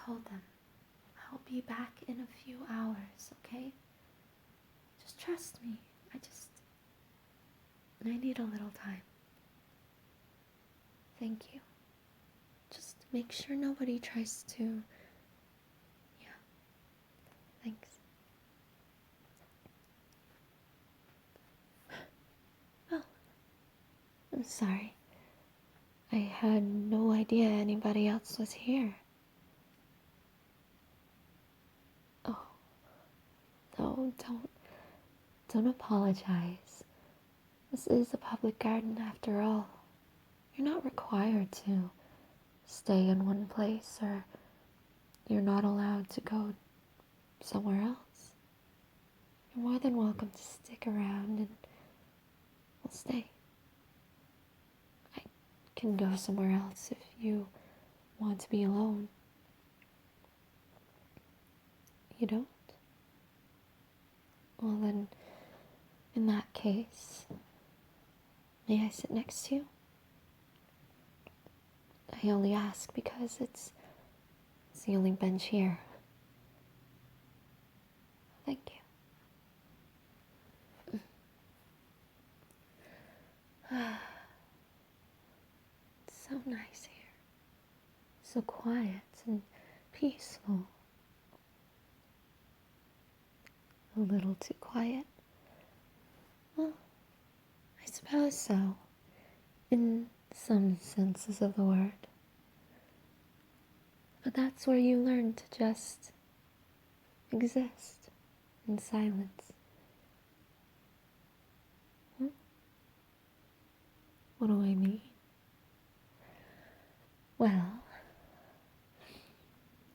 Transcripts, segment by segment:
told them I'll be back in a few hours, okay? Just trust me. I need a little time. Thank you. Just make sure nobody tries to... Yeah. Thanks. Oh, I'm sorry. I had no idea anybody else was here. Oh, no, don't apologize. This is a public garden after all. You're not required to stay in one place, or you're not allowed to go somewhere else. You're more than welcome to stick around and we'll stay. I can go somewhere else if you want to be alone. You don't? Well then, in that case, may I sit next to you? I only ask because it's the only bench here. Thank you. It's so nice here. So quiet and peaceful. A little too quiet? Well, I suppose so, in some senses of the word. But that's where you learn to just exist in silence. What do I mean? Well,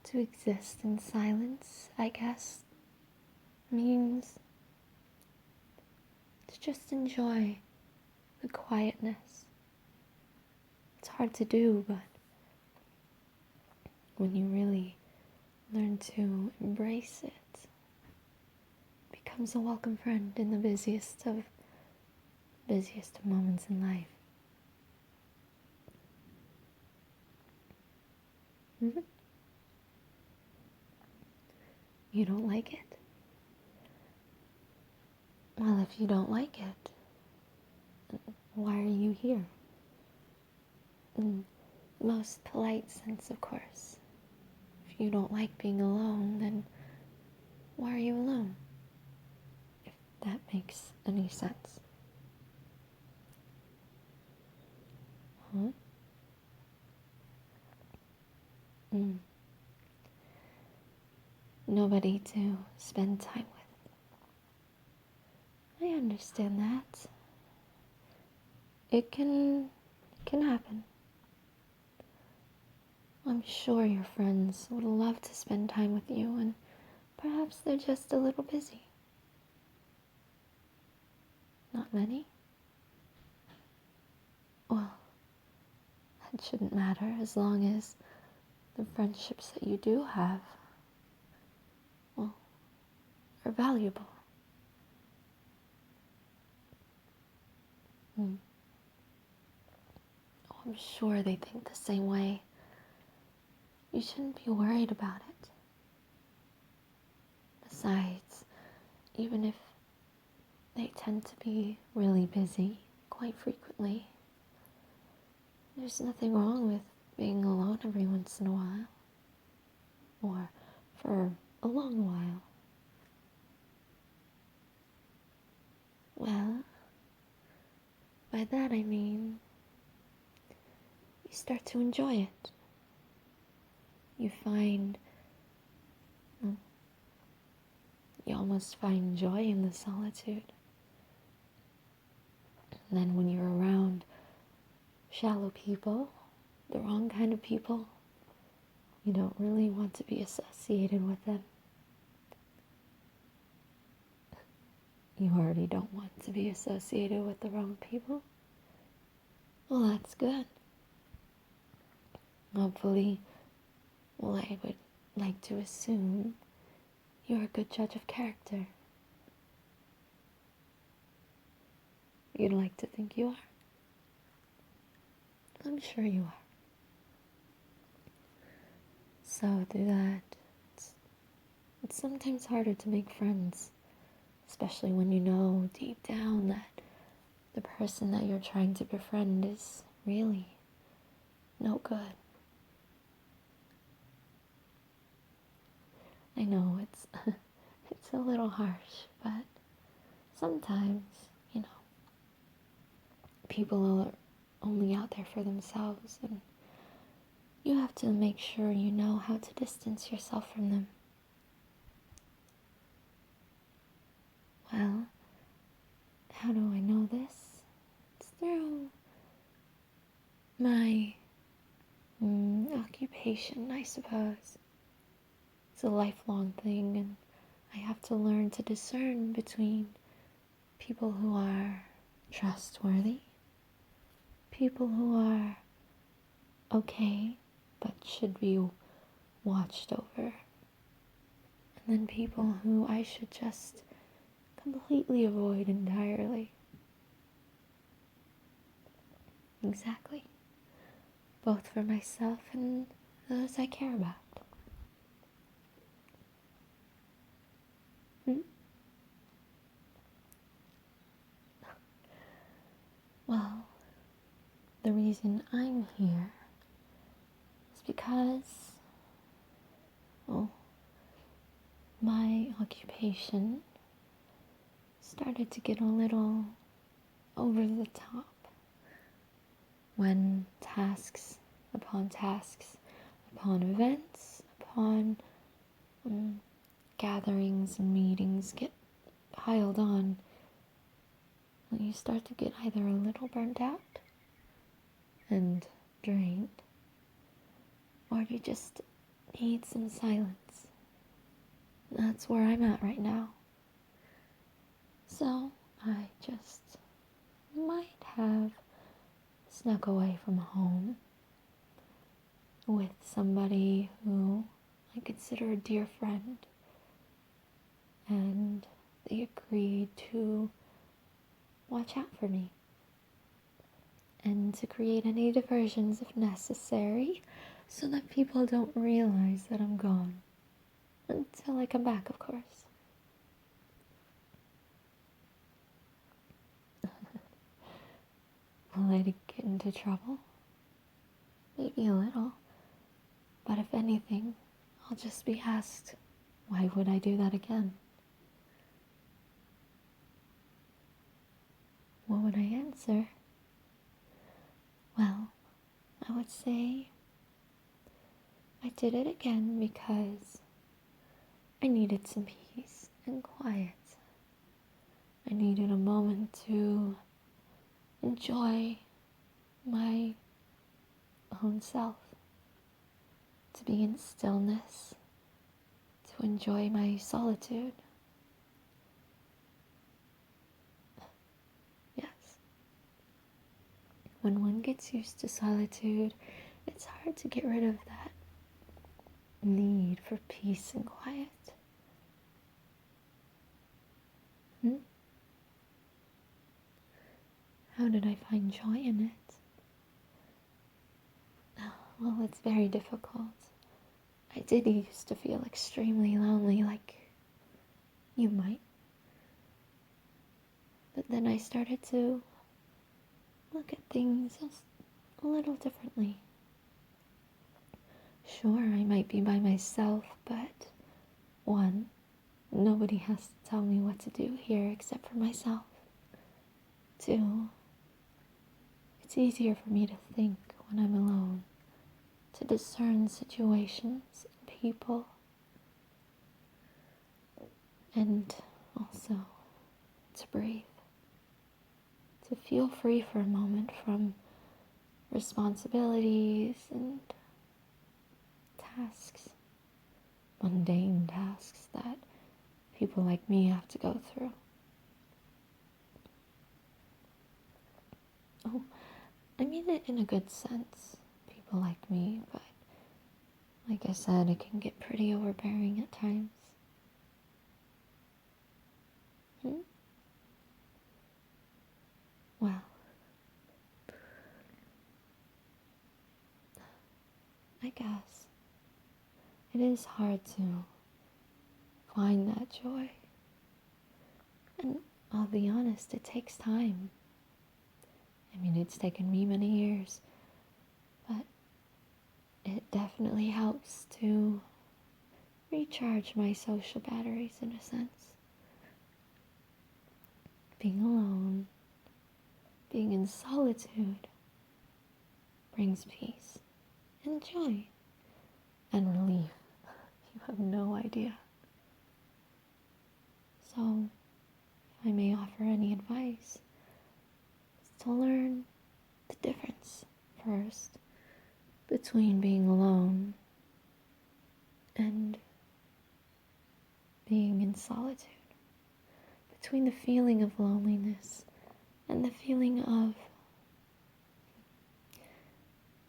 to exist in silence, I guess, means to just enjoy the quietness. It's hard to do, but when you really learn to embrace it, it becomes a welcome friend in the busiest of moments in life. Mm-hmm. You don't like it? Well, if you don't like it, why are you here? In the most polite sense, of course. If you don't like being alone, then why are you alone? If that makes any sense. Huh? Nobody to spend time with. I understand that. It can happen. I'm sure your friends would love to spend time with you, and perhaps they're just a little busy. Not many? Well, that shouldn't matter as long as the friendships that you do have, well, are valuable. Oh, I'm sure they think the same way. You shouldn't be worried about it. Besides, even if they tend to be really busy quite frequently, there's nothing wrong with being alone every once in a while. Or for a long while. Well, by that I mean, you start to enjoy it. You almost find joy in the solitude. And then when you're around shallow people, the wrong kind of people, you don't really want to be associated with them. You already don't want to be associated with the wrong people. Well, that's good. Hopefully, well, I would like to assume you're a good judge of character. You'd like to think you are. I'm sure you are. So through that, it's sometimes harder to make friends, especially when you know deep down that the person that you're trying to befriend is really no good. I know it's it's a little harsh, but sometimes, people are only out there for themselves, and you have to make sure you know how to distance yourself from them. Well, how do I know this? It's through my occupation, I suppose. It's a lifelong thing, and I have to learn to discern between people who are trustworthy, people who are okay but should be watched over, and then people who I should just completely avoid entirely. Exactly. Both for myself and those I care about. Well, the reason I'm here is because, well, my occupation started to get a little over the top when tasks upon tasks, upon events, upon gatherings and meetings get piled on. You start to get either a little burnt out and drained, or you just need some silence. That's where I'm at right now. So I just might have snuck away from home with somebody who I consider a dear friend, and they agreed to watch out for me and to create any diversions if necessary, so that people don't realize that I'm gone until I come back, of course. Will I get into trouble? Maybe a little, but if anything, I'll just be asked, why would I do that again? What would I answer? Well, I would say I did it again because I needed some peace and quiet. I needed a moment to enjoy my own self, to be in stillness, to enjoy my solitude. Yes. When one gets used to solitude, it's hard to get rid of that need for peace and quiet. How did I find joy in it? Well, it's very difficult. I did used to feel extremely lonely, like you might. But then I started to look at things just a little differently. Sure, I might be by myself, but one, nobody has to tell me what to do here except for myself. Two, it's easier for me to think when I'm alone, to discern situations and people, and also to breathe, to feel free for a moment from responsibilities and tasks, mundane tasks that people like me have to go through. Oh, I mean it in a good sense, people like me, but like I said, it can get pretty overbearing at times. Well, I guess it is hard to find that joy. And I'll be honest, it takes time. I mean, it's taken me many years, but it definitely helps to recharge my social batteries in a sense. Being alone, being in solitude, brings peace and joy and relief. You have no idea. So, if I may offer any advice, it's to learn the difference first between being alone and being in solitude, between the feeling of loneliness and the feeling of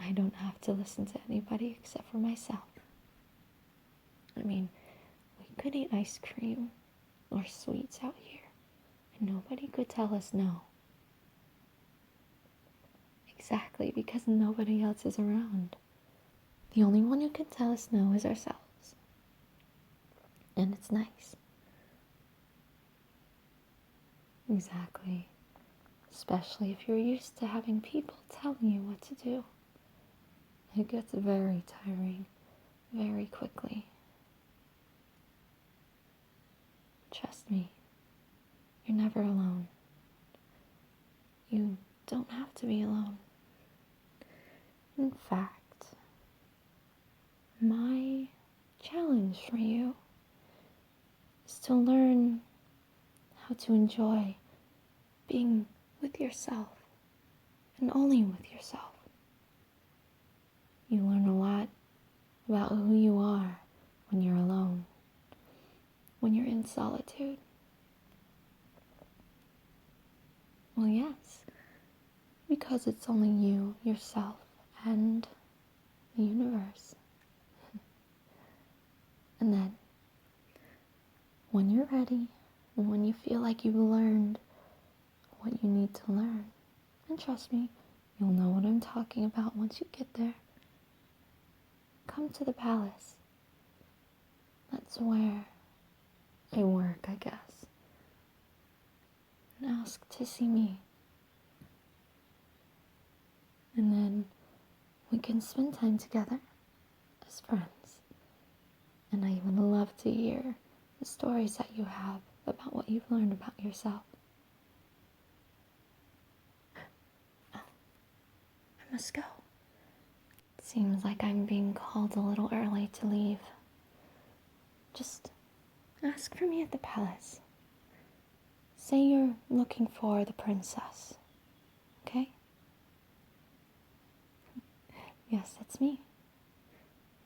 I don't have to listen to anybody except for myself. I mean, we could eat ice cream or sweets out here, and nobody could tell us no. Exactly, because nobody else is around. The only one who can tell us no is ourselves. And it's nice. Exactly. Especially if you're used to having people telling you what to do. It gets very tiring very quickly. Trust me, you're never alone. You don't have to be alone. In fact, my challenge for you is to learn how to enjoy being with yourself and only with yourself. You learn a lot about who you are when you're alone, when you're in solitude. Well, yes, because it's only you, yourself, and the universe. And then, when you're ready, and when you feel like you've learned what you need to learn, and trust me, you'll know what I'm talking about once you get there, come to the palace. That's where I work, I guess. And ask to see me. And then we can spend time together as friends. And I would love to hear the stories that you have about what you've learned about yourself. Oh, I must go. It seems like I'm being called a little early to leave. Just ask for me at the palace. Say you're looking for the princess, okay? Yes, that's me.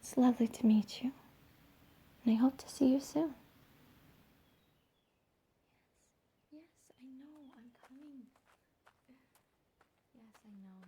It's lovely to meet you, and I hope to see you soon. Yes, I know, I'm coming. Yes, I know,